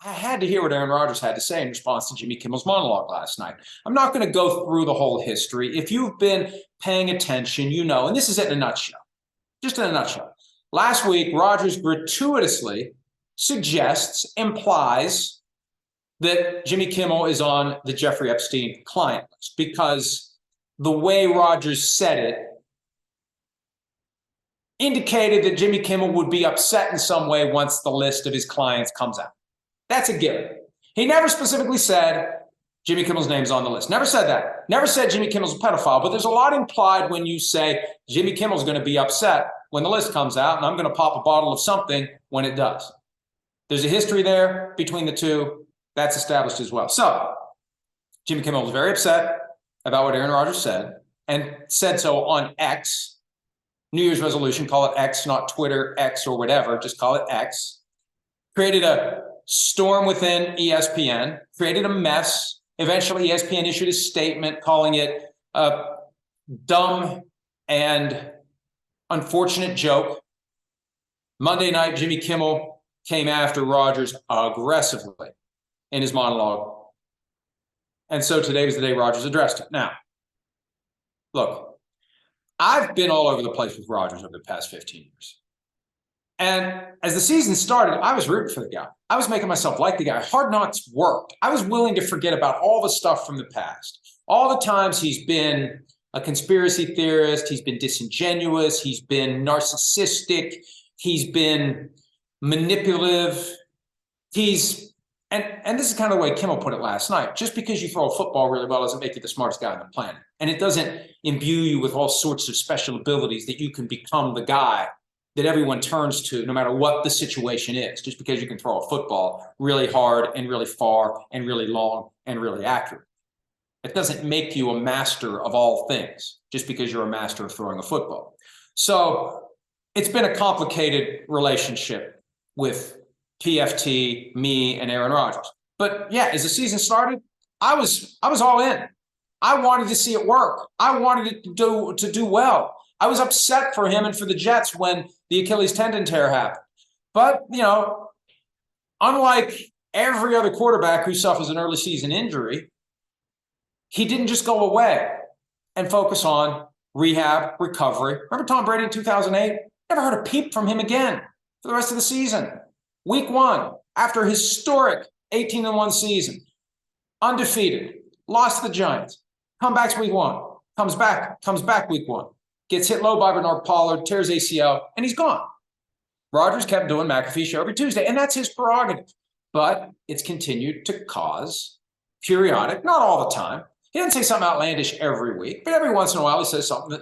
I had to hear what Aaron Rodgers had to say in response to Jimmy Kimmel's monologue last night. I'm not going to go through the whole history. If you've been paying attention, you know, and this is it in a nutshell, just in a nutshell. Last week, Rodgers gratuitously suggests, implies that Jimmy Kimmel is on the Jeffrey Epstein client list because the way Rodgers said it indicated that Jimmy Kimmel would be upset in some way once the list of his clients comes out. That's a given. He never specifically said Jimmy Kimmel's name's on the list. Never said that. Never said Jimmy Kimmel's a pedophile, but there's a lot implied when you say Jimmy Kimmel's going to be upset when the list comes out, and I'm going to pop a bottle of something when it does. There's a history there between the two. That's established as well. So Jimmy Kimmel was very upset about what Aaron Rodgers said and said so on X. New Year's resolution, call it X, not Twitter, X or whatever, just call it X. Created a storm within ESPN, created a mess. Eventually, ESPN issued a statement calling it a dumb and unfortunate joke. Monday night, Jimmy Kimmel came after Rodgers aggressively in his monologue. And so today was the day Rodgers addressed it. Now, look, I've been all over the place with Rodgers over the past 15 years. And as the season started, I was rooting for the guy. I was making myself like the guy. Hard Knocks worked. I was willing to forget about all the stuff from the past. All the times he's been a conspiracy theorist, he's been disingenuous, he's been narcissistic, he's been manipulative. And this is kind of the way Kimmel put it last night. Just because you throw a football really well doesn't make you the smartest guy on the planet. And it doesn't imbue you with all sorts of special abilities that you can become the guy that everyone turns to no matter what the situation is, just because you can throw a football really hard and really far and really long and really accurate. It doesn't make you a master of all things just because you're a master of throwing a football. So it's been a complicated relationship with PFT, me, and Aaron Rodgers. But yeah, as the season started, I was all in. I wanted to see it work. I wanted it to do well. I was upset for him and for the Jets when the Achilles tendon tear happened. But, you know, unlike every other quarterback who suffers an early season injury, he didn't just go away and focus on rehab, recovery. Remember Tom Brady in 2008? Never heard a peep from him again for the rest of the season. Week one, after a historic 18-1 season, undefeated, lost to the Giants, comebacks week one, comes back week one. Gets hit low by Bernard Pollard, tears ACL, and he's gone. Rodgers kept doing McAfee show every Tuesday, and that's his prerogative. But it's continued to cause periodic, not all the time. He doesn't say something outlandish every week, but every once in a while he says something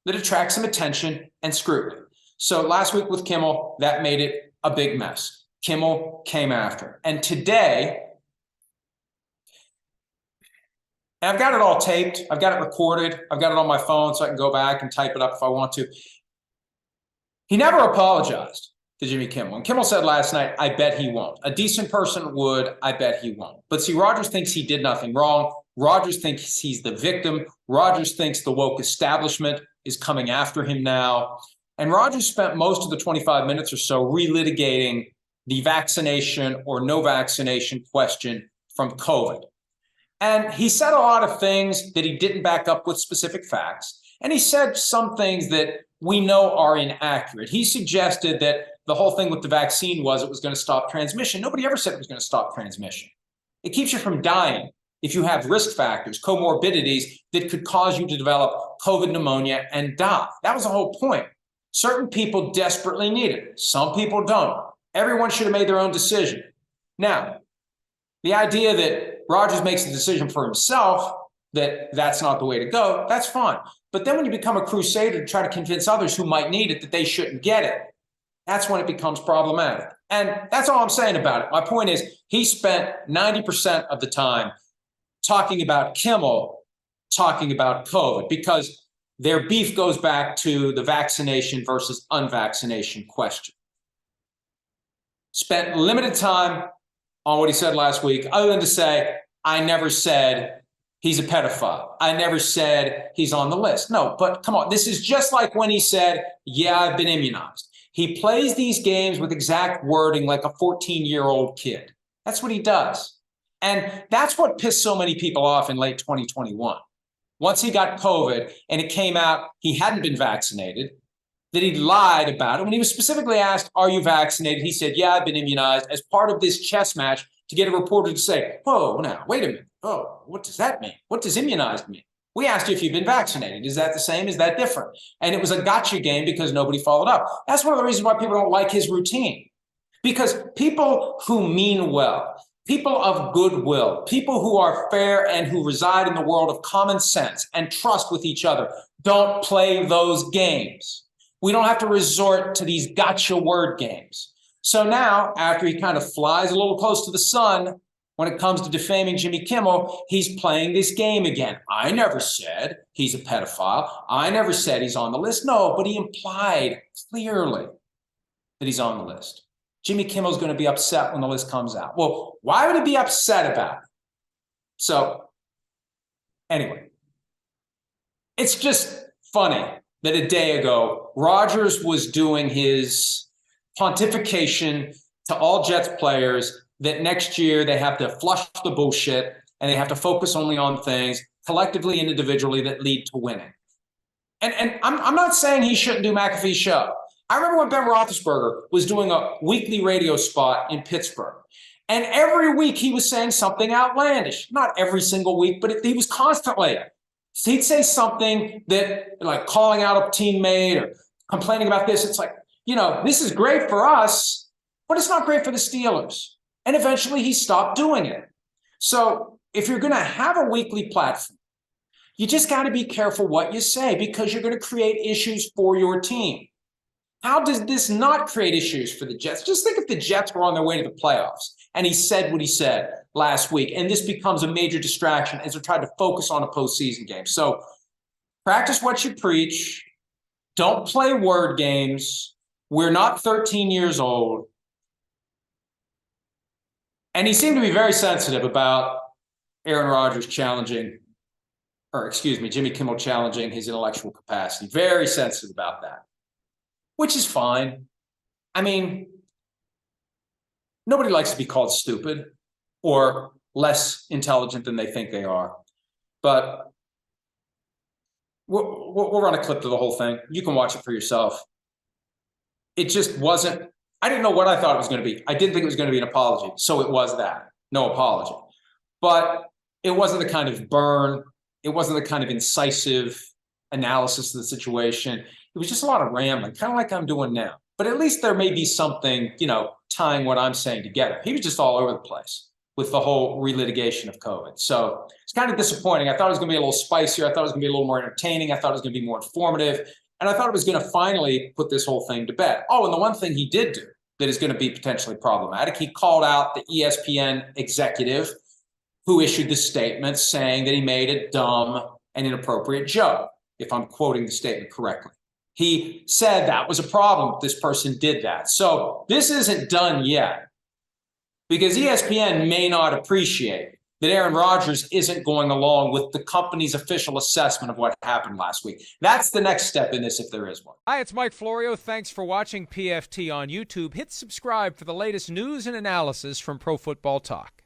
that attracts some attention and scrutiny. So last week with Kimmel, that made it a big mess. Kimmel came after. And today, and I've got it all taped. I've got it recorded. I've got it on my phone so I can go back and type it up if I want to. He never apologized to Jimmy Kimmel. And Kimmel said last night, I bet he won't. A decent person would. I bet he won't. But see, Rodgers thinks he did nothing wrong. Rodgers thinks he's the victim. Rodgers thinks the woke establishment is coming after him now. And Rodgers spent most of the 25 minutes or so relitigating the vaccination or no vaccination question from COVID. And he said a lot of things that he didn't back up with specific facts. And he said some things that we know are inaccurate. He suggested that the whole thing with the vaccine was it was going to stop transmission. Nobody ever said it was going to stop transmission. It keeps you from dying if you have risk factors, comorbidities that could cause you to develop COVID pneumonia and die. That was the whole point. Certain people desperately need it. Some people don't. Everyone should have made their own decision. Now, the idea that Rodgers makes the decision for himself that that's not the way to go, that's fine. But then when you become a crusader to try to convince others who might need it that they shouldn't get it, that's when it becomes problematic. And that's all I'm saying about it. My point is he spent 90% of the time talking about Kimmel, talking about COVID, because their beef goes back to the vaccination versus unvaccination question. Spent limited time on what he said last week, other than to say, I never said he's a pedophile. I never said he's on the list. No, but come on. This is just like when he said, yeah, I've been immunized. He plays these games with exact wording like a 14-year-old kid. That's what he does. And that's what pissed so many people off in late 2021. Once he got COVID and it came out he hadn't been vaccinated, that he lied about it. When he was specifically asked, are you vaccinated? He said, yeah, I've been immunized, as part of this chess match to get a reporter to say, whoa, now, wait a minute. Oh, what does that mean? What does immunized mean? We asked you if you've been vaccinated. Is that the same? Is that different? And it was a gotcha game because nobody followed up. That's one of the reasons why people don't like his routine. Because people who mean well, people of goodwill, people who are fair and who reside in the world of common sense and trust with each other don't play those games. We don't have to resort to these gotcha word games. So now, after he kind of flies a little close to the sun, when it comes to defaming Jimmy Kimmel, he's playing this game again. I never said he's a pedophile. I never said he's on the list. No, but he implied clearly that he's on the list. Jimmy Kimmel's going to be upset when the list comes out. Well, why would he be upset about it? So, anyway, it's just funny that a day ago, Rodgers was doing his pontification to all Jets players that next year they have to flush the bullshit and they have to focus only on things collectively and individually that lead to winning. And I'm not saying he shouldn't do McAfee's show. I remember when Ben Roethlisberger was doing a weekly radio spot in Pittsburgh. And every week he was saying something outlandish. Not every single week, but he was constantly. He'd say something that, like calling out a teammate or complaining about this. It's like, this is great for us, but it's not great for the Steelers. And eventually he stopped doing it. So if you're going to have a weekly platform, you just got to be careful what you say because you're going to create issues for your team. How does this not create issues for the Jets? Just think if the Jets were on their way to the playoffs and he said what he said last week, and this becomes a major distraction as they're trying to focus on a postseason game. So practice what you preach. Don't play word games. We're not 13 years old. And he seemed to be very sensitive about Jimmy Kimmel challenging his intellectual capacity. Very sensitive about that, which is fine. I mean, nobody likes to be called stupid or less intelligent than they think they are. But we'll run a clip to the whole thing. You can watch it for yourself. It just wasn't. I didn't know what I thought it was going to be. I didn't think it was going to be an apology. So it was that. No apology. But it wasn't the kind of burn. It wasn't the kind of incisive analysis of the situation. It was just a lot of rambling, kind of like I'm doing now. But at least there may be something, tying what I'm saying together. He was just all over the place with the whole relitigation of COVID. So it's kind of disappointing. I thought it was going to be a little spicier. I thought it was going to be a little more entertaining. I thought it was going to be more informative. And I thought it was going to finally put this whole thing to bed. Oh, and the one thing he did do that is going to be potentially problematic, he called out the ESPN executive who issued the statement saying that he made a dumb and inappropriate joke, if I'm quoting the statement correctly. He said that was a problem if this person did that. So this isn't done yet because ESPN may not appreciate that Aaron Rodgers isn't going along with the company's official assessment of what happened last week. That's the next step in this, if there is one. Hi, it's Mike Florio. Thanks for watching PFT on YouTube. Hit subscribe for the latest news and analysis from Pro Football Talk.